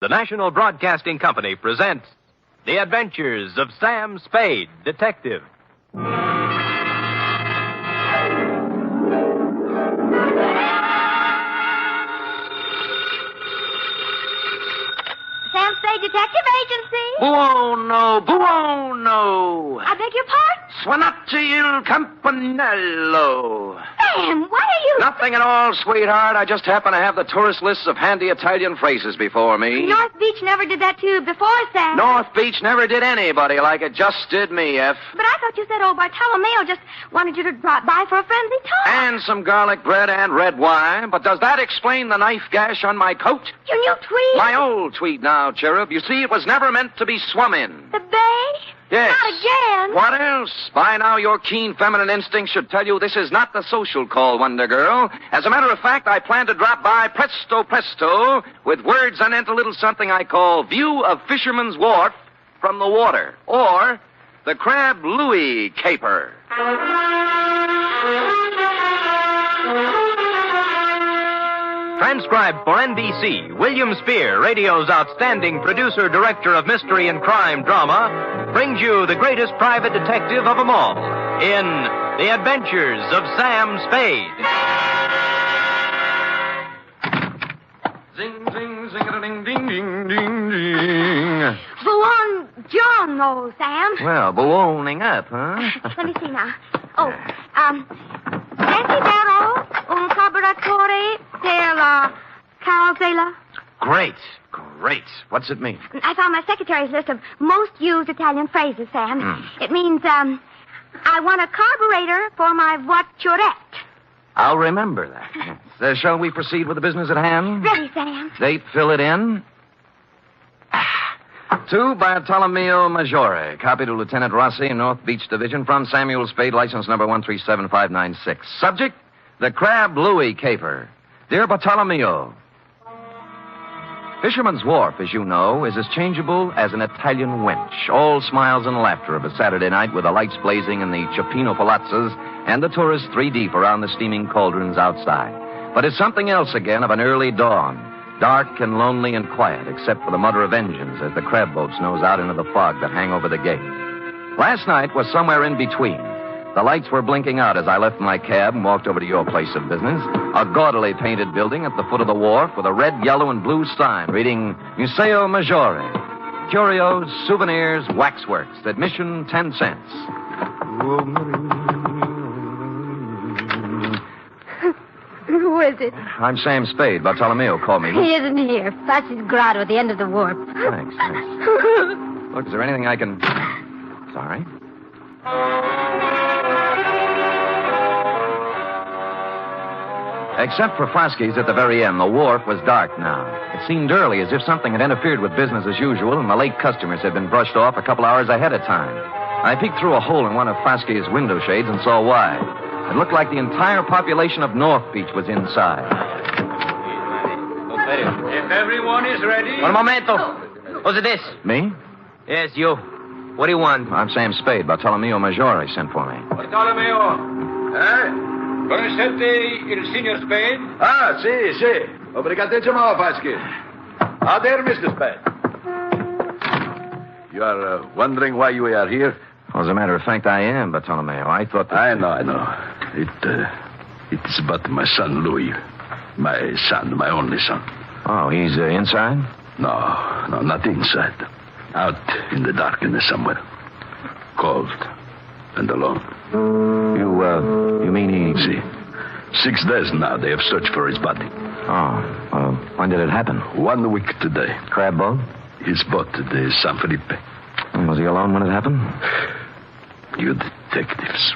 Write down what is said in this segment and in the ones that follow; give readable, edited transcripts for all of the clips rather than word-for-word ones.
The National Broadcasting Company presents The Adventures of Sam Spade, Detective. Sam Spade Detective Agency. Buono. I beg your pardon? Suonate il campanello. Sam, what are you... Nothing at all, sweetheart. I just happen to have the tourist lists of handy Italian phrases before me. North Beach never did that to you before, Sam. North Beach never did anybody like it just did me, F. But I thought you said old Bartolomeo just wanted you to drop by for a friendly talk. And some garlic bread and red wine. But does that explain the knife gash on my coat? Your new tweed? My old tweed now, Cherub. You see, it was never meant to be swum in. The bay? Yes. Not again. What else? By now, your keen feminine instinct should tell you this is not the social call, Wonder Girl. As a matter of fact, I plan to drop by presto presto with words anent a little something I call View of Fisherman's Wharf from the Water, or the Crab Louis Caper. Transcribed for NBC, William Spear, radio's outstanding producer, director of mystery and crime drama, brings you the greatest private detective of them all in The Adventures of Sam Spade. Zing, zing, zing, ding, ding, ding, ding. Buongiorno, Sam. Well, buoning up, huh? Let me see now. Oh, Desidero un carburatore per la calzella. Great. What's it mean? I found my secretary's list of most used Italian phrases, Sam. It means, I want a carburetor for my voiturette. I'll remember that. Shall we proceed with the business at hand? Ready, Sam. Date, fill it in. To Bartolomeo Maggiore, copy to Lieutenant Rossi, North Beach Division, from Samuel Spade, license number 137596. Subject, the Crab Louis Caper. Dear Bartolomeo, Fisherman's Wharf, as you know, is as changeable as an Italian wench. All smiles and laughter of a Saturday night with the lights blazing in the Cioppino palazzas and the tourists 3 deep around the steaming cauldrons outside. But it's something else again of an early dawn. Dark and lonely and quiet, except for the mutter of engines as the crab boats nose out into the fog that hang over the gate. Last night was somewhere in between. The lights were blinking out as I left my cab and walked over to your place of business, a gaudily painted building at the foot of the wharf with a red, yellow, and blue sign reading Museo Maggiore. Curios, souvenirs, waxworks. Admission 10 cents. Who is it? I'm Sam Spade. Bartolomeo called me. He isn't here. Fascist Grotto at the end of the wharf. Thanks. Look, is there anything I can... Sorry. Except for Foskey's at the very end, the wharf was dark now. It seemed early, as if something had interfered with business as usual, and the late customers had been brushed off a couple hours ahead of time. I peeked through a hole in one of Foskey's window shades and saw why. It looked like the entire population of North Beach was inside. If everyone is ready... Un momento. Who's this? Me? Yes, you. What do you want? I'm Sam Spade. Bartolomeo Maggiore sent for me. Bartolomeo. Conoscete il signor Spade? Ah, sì. Obrigatissimo, Vasquez. Ah, there, Mr. Spade. You are wondering why you are here? Well, as a matter of fact, I am, Bartolomeo. I thought that... I know. It is about my son, Louis. My son, my only son. Oh, he's inside? No, not inside. Out in the darkness somewhere. Cold and alone. You mean he... See, 6 days now they have searched for his body. Oh, when did it happen? 1 week today. Crab boat? His boat, the San Felipe. Was he alone when it happened? You detectives,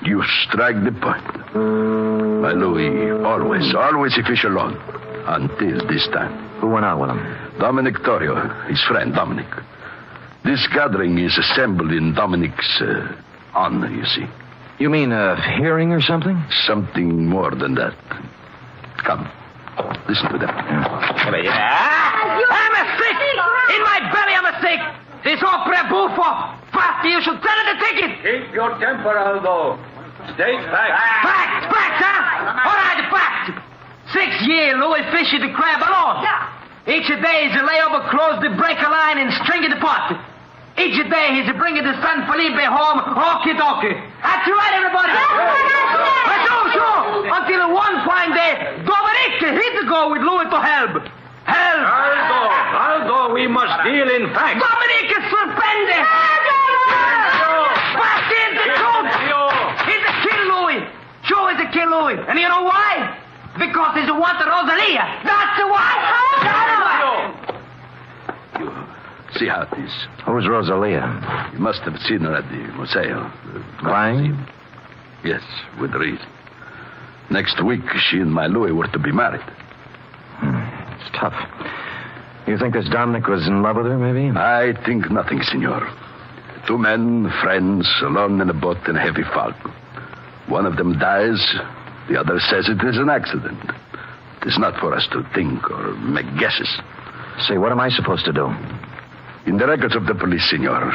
you strike the point. My Louis, always he fish alone. Until this time. Who went out with him? Dominic Torrio, his friend Dominic. This gathering is assembled in Dominic's honor, you see. You mean a hearing or something? Something more than that. Come, listen to them. I'm a sick! In my belly, I'm a sick! This opera buffo! Fasti, you should sell the ticket! Keep your temper, Aldo. State facts. Facts, huh? All right, facts. 6 years, Louis fishing the crab alone. Each day he's lay over clothes to break a line and string the pot. Each day he's bringing the San Felipe home, okie-dokie. That's right, everybody. Sure. Until one fine day, Dominic, he'd go with Louis to help. Aldo, we must deal in facts. Dominic is suspended. Back in the truth. He's a kill Louis. Sure, he's a kill Louis. And you know why? Because he's a want Rosalia. That's why. You see how it is. Who's Rosalia? You must have seen her at the museo. Crying? Yes, with reason. Next week, she and my Louis were to be married. It's tough. You think this Dominic was in love with her, maybe? I think nothing, senor. Two men, friends, alone in a boat in a heavy fog. One of them dies. The other says it is an accident. It is not for us to think or make guesses. Say, what am I supposed to do? In the records of the police, senor,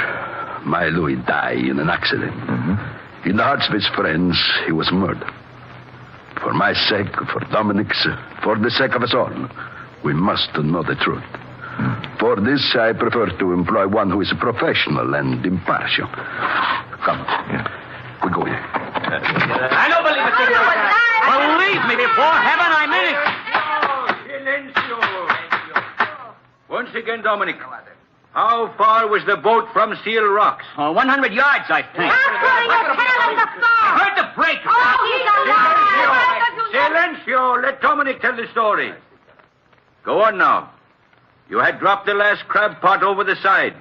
my Louis died in an accident. Mm-hmm. In the hearts of his friends, he was murdered. For my sake, for Dominic's, for the sake of us all, we must know the truth. For this, I prefer to employ one who is professional and impartial. Come. Yeah. We go here. I don't believe it. Believe me, before heaven, I meant it. Silencio. Once again, Dominic, how far was the boat from Seal Rocks? 100 yards, I think. Heard the break. Silencio. Let Dominic tell the story. Go on now. You had dropped the last crab pot over the side.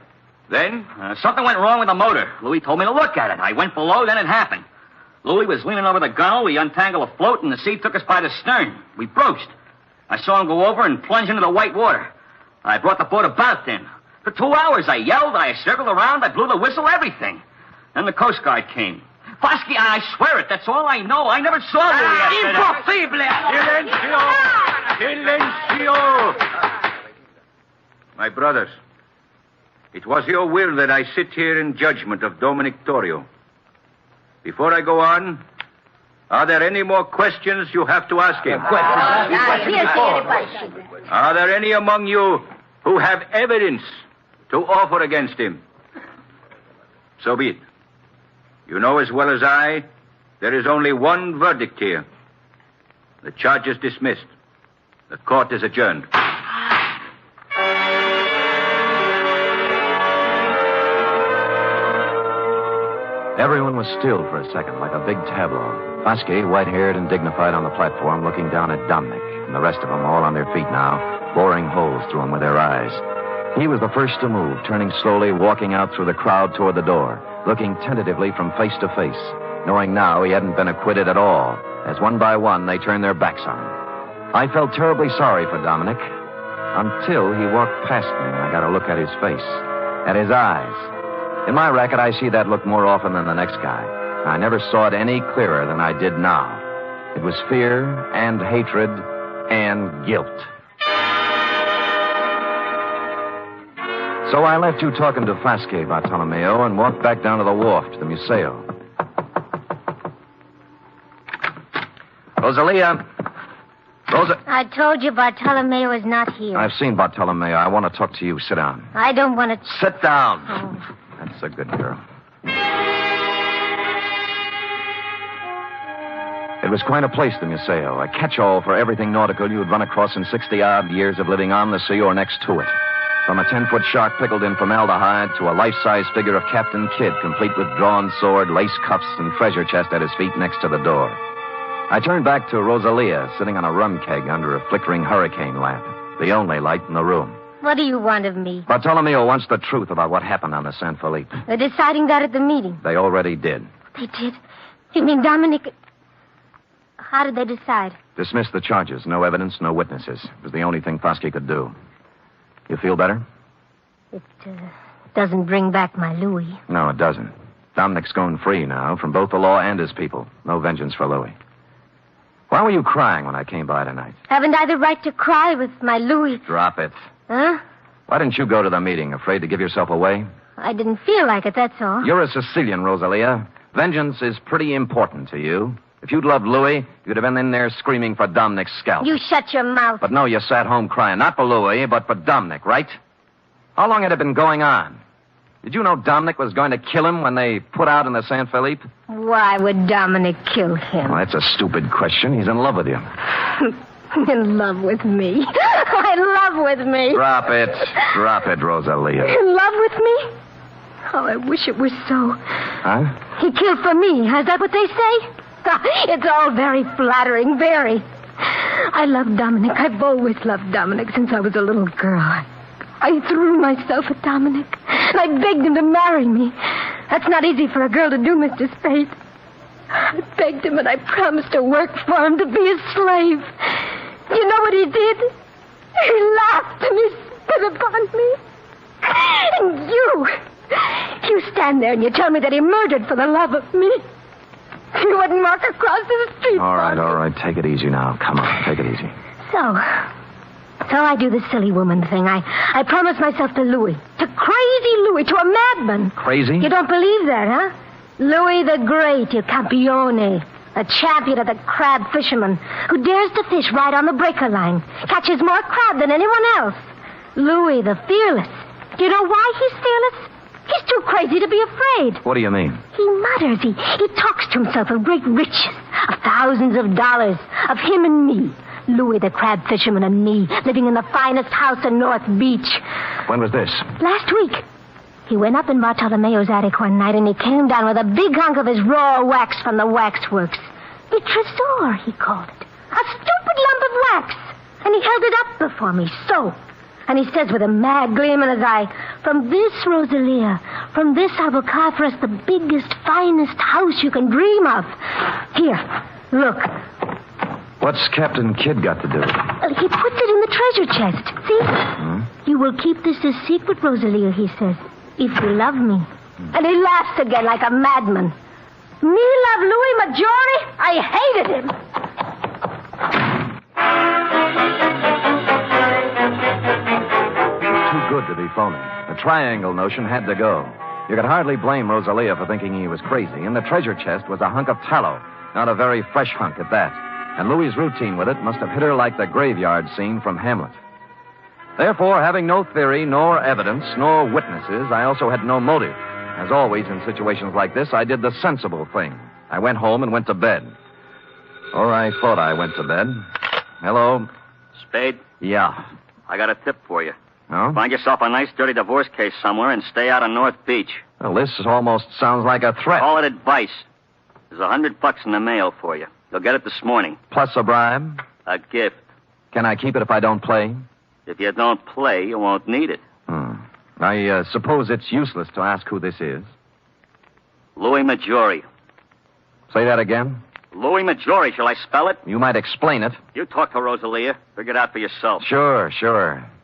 Then? Something went wrong with the motor. Louis told me to look at it. I went below, then it happened. Louis was leaning over the gunwale. We untangled a float, and the sea took us by the stern. We broached. I saw him go over and plunge into the white water. I brought the boat about then. For 2 hours, I yelled, I circled around, I blew the whistle, everything. Then the Coast Guard came. Fosky, I swear it, that's all I know. I never saw Louis. Impossible! Silencio! My brothers, it was your will that I sit here in judgment of Dominic Torrio. Before I go on, are there any more questions you have to ask him? Are there any among you who have evidence to offer against him? So be it. You know as well as I, there is only one verdict here. The charge is dismissed. The court is adjourned. Everyone was still for a second, like a big tableau. Fosky, white-haired and dignified on the platform, looking down at Dominic, and the rest of them all on their feet now, boring holes through them with their eyes. He was the first to move, turning slowly, walking out through the crowd toward the door, looking tentatively from face to face, knowing now he hadn't been acquitted at all, as one by one they turned their backs on him. I felt terribly sorry for Dominic, until he walked past me and I got a look at his face, at his eyes. In my racket, I see that look more often than the next guy. I never saw it any clearer than I did now. It was fear and hatred and guilt. So I left you talking to Fosky, Bartolomeo, and walked back down to the wharf to the museo. Rosalia. I told you Bartolomeo is not here. I've seen Bartolomeo. I want to talk to you. Sit down. I don't want to... Sit down. Oh. That's a good girl. It was quite a place, the museo, a catch-all for everything nautical you'd run across in 60-odd years of living on the sea or next to it. From a 10-foot shark pickled in formaldehyde to a life-size figure of Captain Kidd, complete with drawn sword, lace cuffs, and treasure chest at his feet next to the door. I turned back to Rosalia, sitting on a rum keg under a flickering hurricane lamp, the only light in the room. What do you want of me? Bartolomeo wants the truth about what happened on the San Felipe. They're deciding that at the meeting. They already did. They did? You mean Dominic... How did they decide? Dismiss the charges. No evidence, no witnesses. It was the only thing Fosky could do. You feel better? It doesn't bring back my Louis. No, it doesn't. Dominic's going free now, from both the law and his people. No vengeance for Louis. Why were you crying when I came by tonight? Haven't I the right to cry with my Louis? Drop it. Huh? Why didn't you go to the meeting? Afraid to give yourself away? I didn't feel like it, that's all. You're a Sicilian, Rosalia. Vengeance is pretty important to you. If you'd loved Louis, you'd have been in there screaming for Dominic's scalp. You shut your mouth. But no, you sat home crying. Not for Louis, but for Dominic, right? How long had it been going on? Did you know Dominic was going to kill him when they put out in the San Felipe? Why would Dominic kill him? Well, that's a stupid question. He's in love with you. In love with me. In love with me. Drop it. Drop it, Rosalia. In love with me? Oh, I wish it was so. Huh? He killed for me. Is that what they say? It's all very flattering, very. I love Dominic. I've always loved Dominic since I was a little girl. I threw myself at Dominic, and I begged him to marry me. That's not easy for a girl to do, Mr. Spade. I begged him, and I promised to work for him, to be his slave. You know what he did? He laughed and he spit upon me. And you stand there and you tell me that he murdered for the love of me. You wouldn't walk across the street. All right. Take it easy now. Come on, take it easy. So I do the silly woman thing. I promise myself to Louis. To crazy Louis, to a madman. Crazy? You don't believe that, huh? Louis the Great, il campione, a champion of the crab fisherman, who dares to fish right on the breaker line, catches more crab than anyone else. Louis the Fearless. Do you know why he's fearless? He's too crazy to be afraid. What do you mean? He mutters. He talks to himself of great riches, of thousands of dollars, of him and me. Louis the crab fisherman and me, living in the finest house in North Beach. When was this? Last week. He went up in Bartolomeo's attic one night, and he came down with a big hunk of his raw wax from the waxworks. A tresor, he called it. A stupid lump of wax. And he held it up before me, so. And he says with a mad gleam in his eye, "From this, Rosalia, from this I will carve for us the biggest, finest house you can dream of. Here, look." What's Captain Kidd got to do with it? He puts it in the treasure chest. See? You will keep this a secret, Rosalia, he says, if you love me. And he laughs again like a madman. Me love Louis Maggiore? I hated him. Too good to be phony. The triangle notion had to go. You could hardly blame Rosalia for thinking he was crazy. And the treasure chest was a hunk of tallow, not a very fresh hunk at that. And Louis's routine with it must have hit her like the graveyard scene from Hamlet. Therefore, having no theory, nor evidence, nor witnesses, I also had no motive. As always in situations like this, I did the sensible thing. I went home and went to bed. Or I thought I went to bed. Hello? Spade? Yeah. I got a tip for you. Oh? Find yourself a nice, dirty divorce case somewhere and stay out of North Beach. Well, this almost sounds like a threat. Call it advice. There's $100 in the mail for you. You'll get it this morning. Plus a bribe? A gift. Can I keep it if I don't play? If you don't play, you won't need it. I suppose it's useless to ask who this is. Louis Maggiore. Say that again? Louis Maggiore, shall I spell it? You might explain it. You talk to Rosalia. Figure it out for yourself. Sure.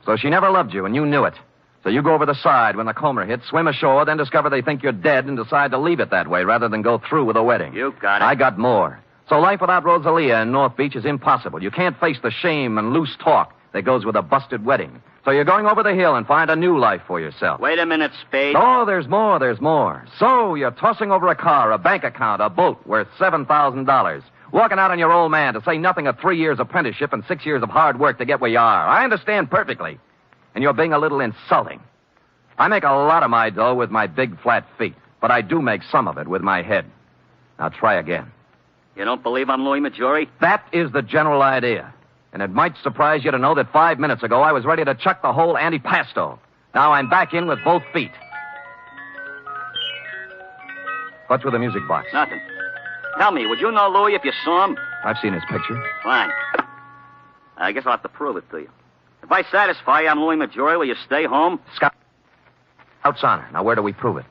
So she never loved you, and you knew it. So you go over the side when the comber hits, swim ashore, then discover they think you're dead and decide to leave it that way rather than go through with a wedding. You got it. I got more. So life without Rosalia in North Beach is impossible. You can't face the shame and loose talk that goes with a busted wedding. So you're going over the hill and find a new life for yourself. Wait a minute, Spade. Oh, there's more. So you're tossing over a car, a bank account, a boat worth $7,000. Walking out on your old man, to say nothing of 3 years apprenticeship and 6 years of hard work to get where you are. I understand perfectly. And you're being a little insulting. I make a lot of my dough with my big flat feet, but I do make some of it with my head. Now try again. You don't believe I'm Louis Maggiore? That is the general idea. And it might surprise you to know that 5 minutes ago I was ready to chuck the whole antipasto. Now I'm back in with both feet. What's with the music box? Nothing. Tell me, would you know Louis if you saw him? I've seen his picture. Fine. I guess I'll have to prove it to you. If I satisfy you I'm Louis Maggiore, will you stay home? Scout's honor. Now where do we prove it?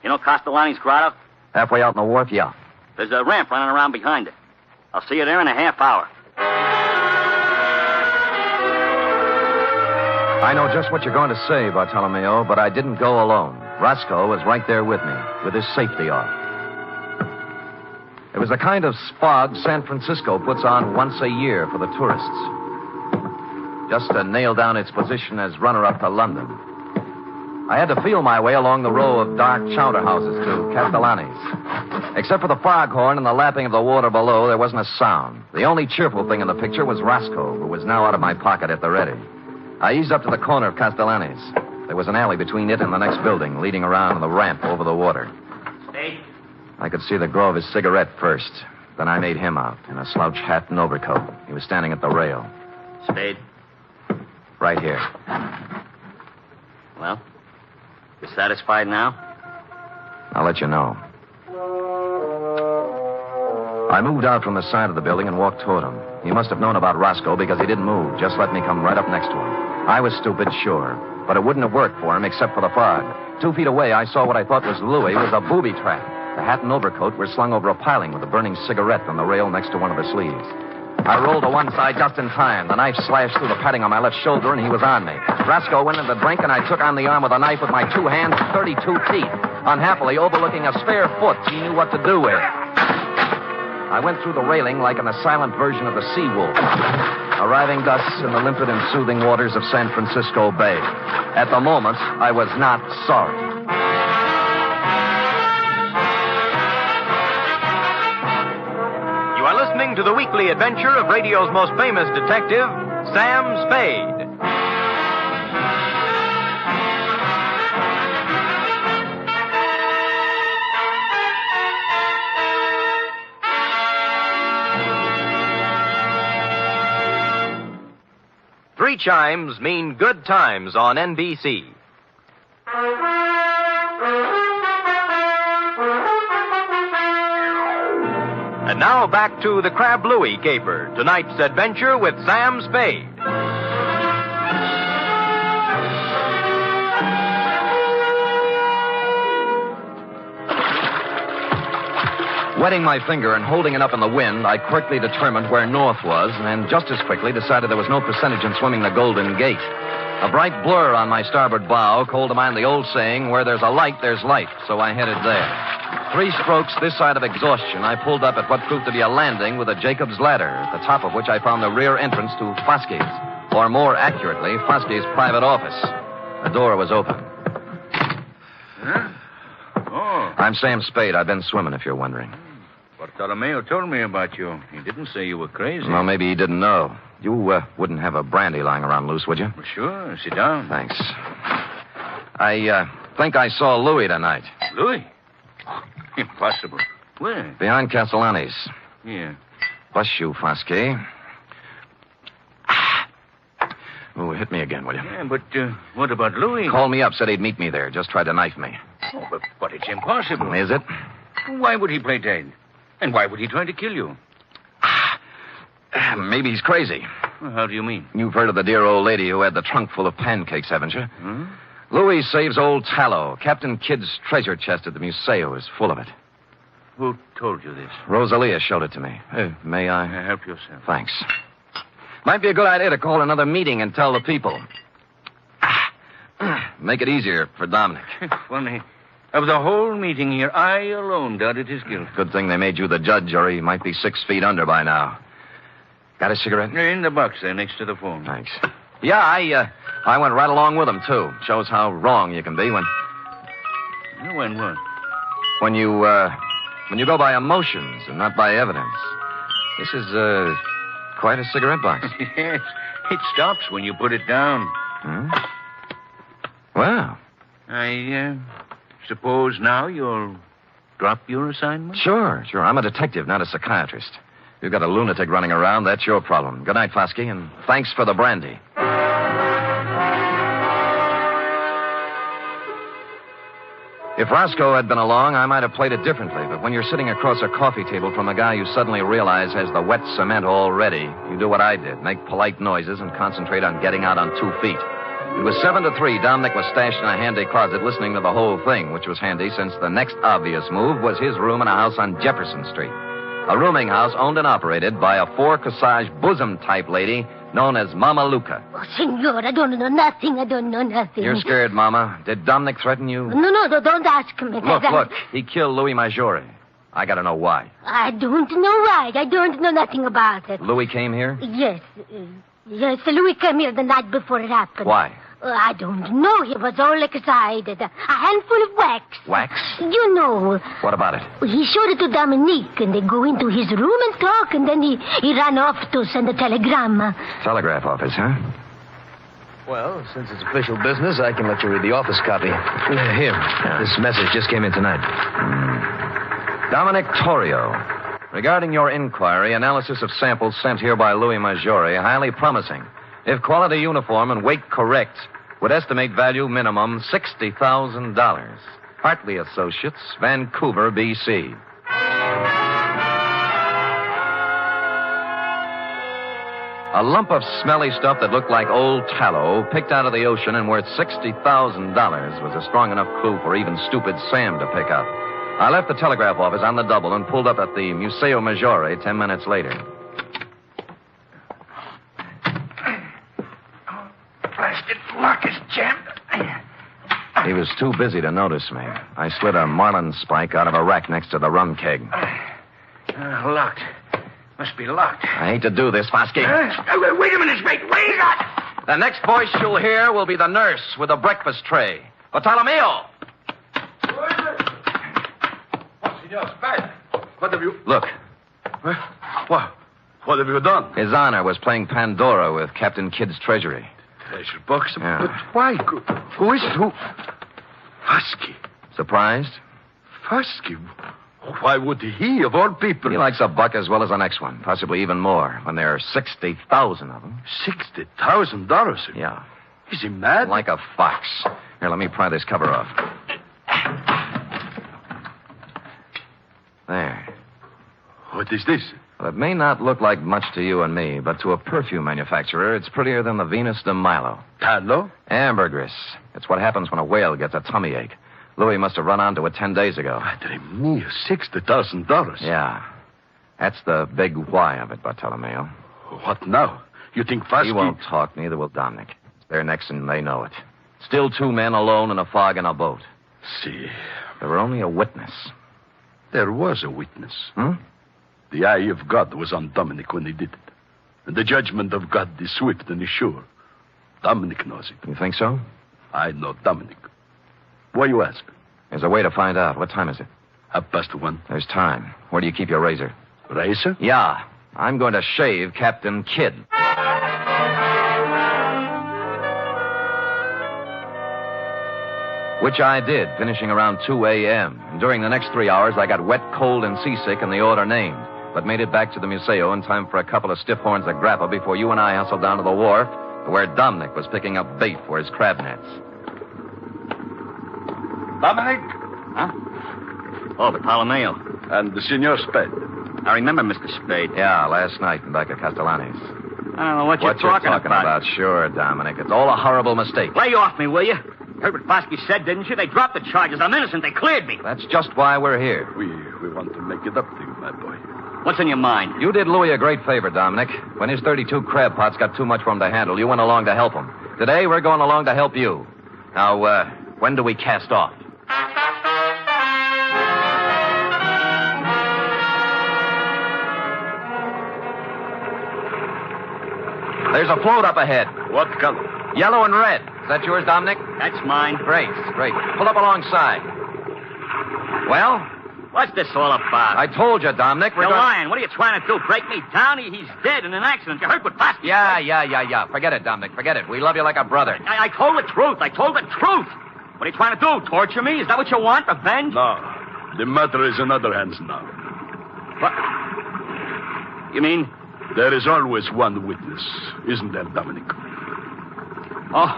You know Castellani's grotto? Halfway out on the wharf, yeah. There's a ramp running around behind it. I'll see you there in a half hour. I know just what you're going to say, Bartolomeo, but I didn't go alone. Roscoe was right there with me, with his safety off. It was the kind of spog San Francisco puts on once a year for the tourists. Just to nail down its position as runner-up to London. I had to feel my way along the row of dark chowder houses to Castellani's. Except for the foghorn and the lapping of the water below, there wasn't a sound. The only cheerful thing in the picture was Roscoe, who was now out of my pocket at the ready. I eased up to the corner of Castellani's. There was an alley between it and the next building, leading around the ramp over the water. Spade? I could see the glow of his cigarette first. Then I made him out, in a slouch hat and overcoat. He was standing at the rail. Spade? Right here. Well, you satisfied now? I'll let you know. I moved out from the side of the building and walked toward him. He must have known about Roscoe because he didn't move, just let me come right up next to him. I was stupid, sure, but it wouldn't have worked for him except for the fog. 2 feet away, I saw what I thought was Louis was a booby trap. The hat and overcoat were slung over a piling with a burning cigarette on the rail next to one of the sleeves. I rolled to one side just in time. The knife slashed through the padding on my left shoulder, and he was on me. Roscoe went into the drink, and I took on the arm with a knife with my 2 hands, 32 teeth. Unhappily, overlooking a spare foot, he knew what to do with. I went through the railing like in a silent version of the sea wolf, arriving thus in the limpid and soothing waters of San Francisco Bay. At the moment, I was not sorry. You are listening to the weekly adventure of radio's most famous detective, Sam Spade. Three chimes mean good times on NBC. And now back to the Crab Louie caper, tonight's adventure with Sam Spade. Wetting my finger and holding it up in the wind, I quickly determined where north was, and just as quickly decided there was no percentage in swimming the Golden Gate. A bright blur on my starboard bow called to mind the old saying, where there's a light, there's life, so I headed there. 3 strokes this side of exhaustion, I pulled up at what proved to be a landing with a Jacob's ladder, at the top of which I found the rear entrance to Foske's, or more accurately, Foske's private office. The door was open. Huh? Oh. I'm Sam Spade. I've been swimming, if you're wondering. Bartolomeo told me about you. He didn't say you were crazy. Well, maybe he didn't know. You wouldn't have a brandy lying around loose, would you? Well, sure. Sit down. Thanks. I think I saw Louis tonight. Louis? Impossible. Where? Behind Castellani's. Yeah. Bless you, Fosque. Oh, hit me again, will you? Yeah, but what about Louis? Called me up, said he'd meet me there. Just tried to knife me. Oh, but it's impossible. Is it? Why would he play dead? And why would he try to kill you? Maybe he's crazy. Well, how do you mean? You've heard of the dear old lady who had the trunk full of pancakes, haven't you? Hmm? Louis saves old Tallow. Captain Kidd's treasure chest at the Museo is full of it. Who told you this? Rosalia showed it to me. May I? Help yourself. Thanks. Might be a good idea to call another meeting and tell the people. Make it easier for Dominic. Funny. Of the whole meeting here, I alone doubted his guilt. Good thing they made you the judge, or he might be 6 feet under by now. Got a cigarette? In the box there, next to the phone. Thanks. Yeah, I went right along with him, too. Shows how wrong you can be when When what? when you go by emotions and not by evidence. This is, quite a cigarette box. Yes. It stops when you put it down. Hmm? Well, I suppose now you'll drop your assignment? sure. I'm a detective, not a psychiatrist. You've got a lunatic running around, that's your problem. Good night, Fosque, and thanks for the brandy. If Roscoe had been along, I might have played it differently, but when you're sitting across a coffee table from a guy you suddenly realize has the wet cement all ready, you do what I did, make polite noises and concentrate on getting out on 2 feet. It was 7 to 3. Dominic was stashed in a handy closet listening to the whole thing, which was handy since the next obvious move was his room in a house on Jefferson Street. A rooming house owned and operated by a 4-corsage bosom-type lady known as Mama Luca. Oh, senor, I don't know nothing. You're scared, Mama. Did Dominic threaten you? No, don't ask me. Look. He killed Louis Maggiore. I gotta know why. I don't know why. I don't know nothing about it. Louis came here? Yes, Louis came here the night before it happened. Why? I don't know. He was all excited. A handful of wax. Wax? You know. What about it? He showed it to Dominique, and they go into his room and talk, and then he ran off to send a telegram. Telegraph office, huh? Well, since it's official business, I can let you read the office copy. Here, this message just came in tonight. Dominic Torrio. Regarding your inquiry, analysis of samples sent here by Louis Maggiore, highly promising. If quality uniform and weight correct, would estimate value minimum $60,000. Hartley Associates, Vancouver, B.C. A lump of smelly stuff that looked like old tallow, picked out of the ocean and worth $60,000 was a strong enough clue for even stupid Sam to pick up. I left the telegraph office on the double and pulled up at the Museo Maggiore 10 minutes later. Blasted lock is jammed. He was too busy to notice me. I slid a marlin spike out of a rack next to the rum keg. Locked. Must be locked. I hate to do this, Fosky. Wait a minute, Spade. Wait up! The next voice you'll hear will be the nurse with the breakfast tray. Bartolomeo! Who is it? Oh, Senor Spade. What have you... Look, What have you done? His Honor was playing Pandora with Captain Kidd's treasury. Treasure box? Yeah. But why? Who is it? Who? Fosky. Surprised? Fosky? Why would he, of all people... He likes a buck as well as the next one, possibly even more, when there are 60,000 of them. $60,000? Yeah. Is he mad? Like a fox. Here, let me pry this cover off. There. What is this? Well, it may not look like much to you and me, but to a perfume manufacturer, it's prettier than the Venus de Milo. Tallow? Ambergris. It's what happens when a whale gets a tummy ache. Louis must have run onto it 10 days ago. Padre mio, $60,000. Yeah. That's the big why of it, Bartolomeo. What now? You think Fosky... He won't talk, neither will Dominic. It's their necks and they know it. Still two men alone in a fog in a boat. See, There were only a witness. there was a witness. Hmm? The eye of God was on Dominic when he did it. And the judgment of God is swift and is sure. Dominic knows it. You think so? I know Dominic. Why you ask? There's a way to find out. What time is it? 1:30. There's time. Where do you keep your razor? Razor? Yeah. I'm going to shave Captain Kidd. Which I did, finishing around 2 a.m. And during the next 3 hours, I got wet, cold, and seasick in the order named, but made it back to the Museo in time for a couple of stiff horns of grappa before you and I hustled down to the wharf, where Dominic was picking up bait for his crab nets. Dominic? Huh? Oh, Bartolomeo. And the Senor Spade. I remember Mr. Spade. Yeah, last night back at Castellani's. I don't know what you're talking about. Sure, Dominic. It's all a horrible mistake. Lay off me, will you? You heard what Fosky said, didn't you? They dropped the charges. I'm innocent. They cleared me. That's just why we're here. We want to make it up to you, my boy. What's in your mind? You did Louis a great favor, Dominic. When his 32 crab pots got too much for him to handle, you went along to help him. Today, we're going along to help you. Now, when do we cast off? There's a float up ahead. What color? Yellow and red. Is that yours, Dominic? That's mine. Great. Pull up alongside. Well, What's this all about? I told you, Dominic. You're lying. What are you trying to do? Break me down? He's dead in an accident. You heard what Fosky said? Yeah. Forget it, Dominic. Forget it. We love you like a brother. I told the truth. I told the truth. What are you trying to do? Torture me? Is that what you want? Revenge? No. The matter is in other hands now. What? You mean? There is always one witness, isn't there, Dominic? Oh.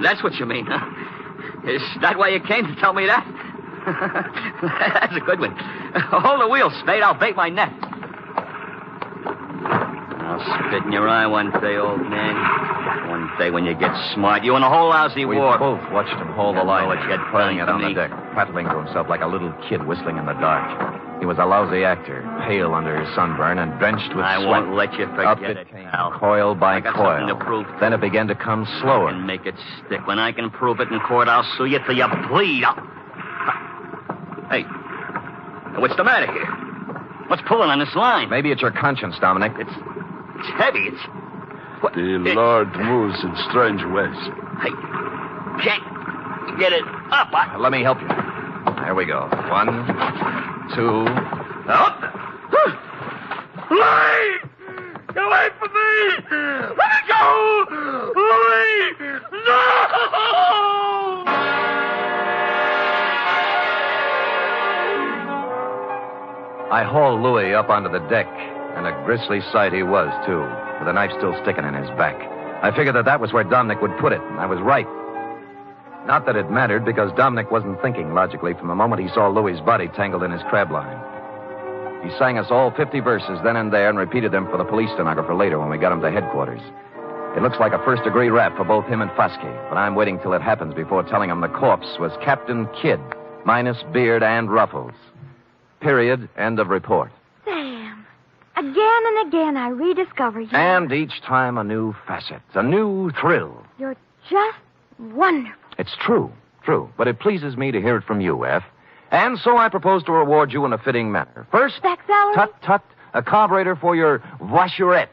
That's what you mean, huh? Is that why you came to tell me that? That's a good one. Hold the wheel, Spade. I'll bait my net. I'll spit in your eye one day, old man. One day when you get smart. You and the whole lousy We war. both watched him hold the line, what you had playing it done on to the me. deck, prattling to himself like a little kid whistling in the dark. He was a lousy actor, pale under his sunburn and drenched with I sweat. won't let you Up forget it it, came, pal. coil by I got coil. something to prove. Then it began to come slower. And make it stick. When I can prove it in court, I'll sue you till you bleed. Hey, what's the matter here? What's pulling on this line? Maybe it's your conscience, Dominic. It's heavy. The Lord moves in strange ways. I can't get it up. Let me help you. There we go. 1, 2. Up. Louie! Get away from me! Let me go! Louie! No! I hauled Louis up onto the deck, and a grisly sight he was, too, with a knife still sticking in his back. I figured that was where Dominic would put it, and I was right. Not that it mattered, because Dominic wasn't thinking logically from the moment he saw Louis's body tangled in his crab line. He sang us all 50 verses then and there and repeated them for the police stenographer later when we got him to headquarters. It looks like a first-degree rap for both him and Foskey, but I'm waiting till it happens before telling him the corpse was Captain Kidd, minus beard and ruffles. Period. End of report. Sam, again and again I rediscover you. And each time a new facet, a new thrill. You're just wonderful. It's true, but it pleases me to hear it from you, F. And so I propose to reward you in a fitting manner. First, back salary? Tut, a carburetor for your voiturette.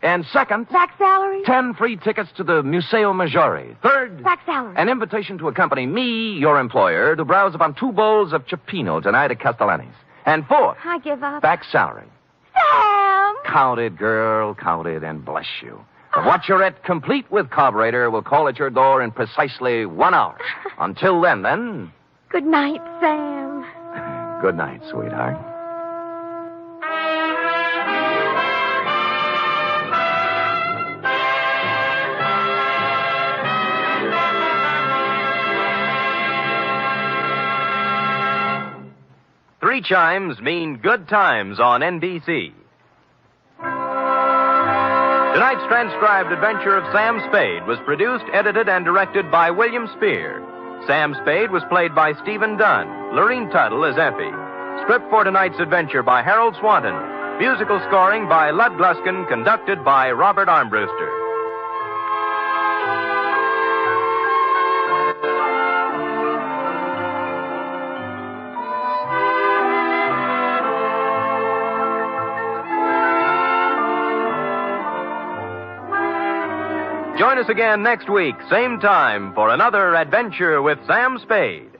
And second, back salary? 10 free tickets to the Museo Maggiore. Third, back salary. An invitation to accompany me, your employer, to browse upon 2 bowls of cioppino tonight at Castellani's. And fourth, I give up. back salary. Sam! Count it, girl, count it, and bless you. The voiturette, complete with carburetor, will call at your door in precisely 1 hour. Until then... Good night, Sam. Good night, sweetheart. Three chimes mean good times on NBC. Tonight's transcribed adventure of Sam Spade was produced, edited, and directed by William Spear. Sam Spade was played by Stephen Dunn. Lorene Tuttle as Effie. Script for tonight's adventure by Harold Swanton. Musical scoring by Lud Gluskin, conducted by Robert Armbruster. Join us again next week, same time, for another adventure with Sam Spade.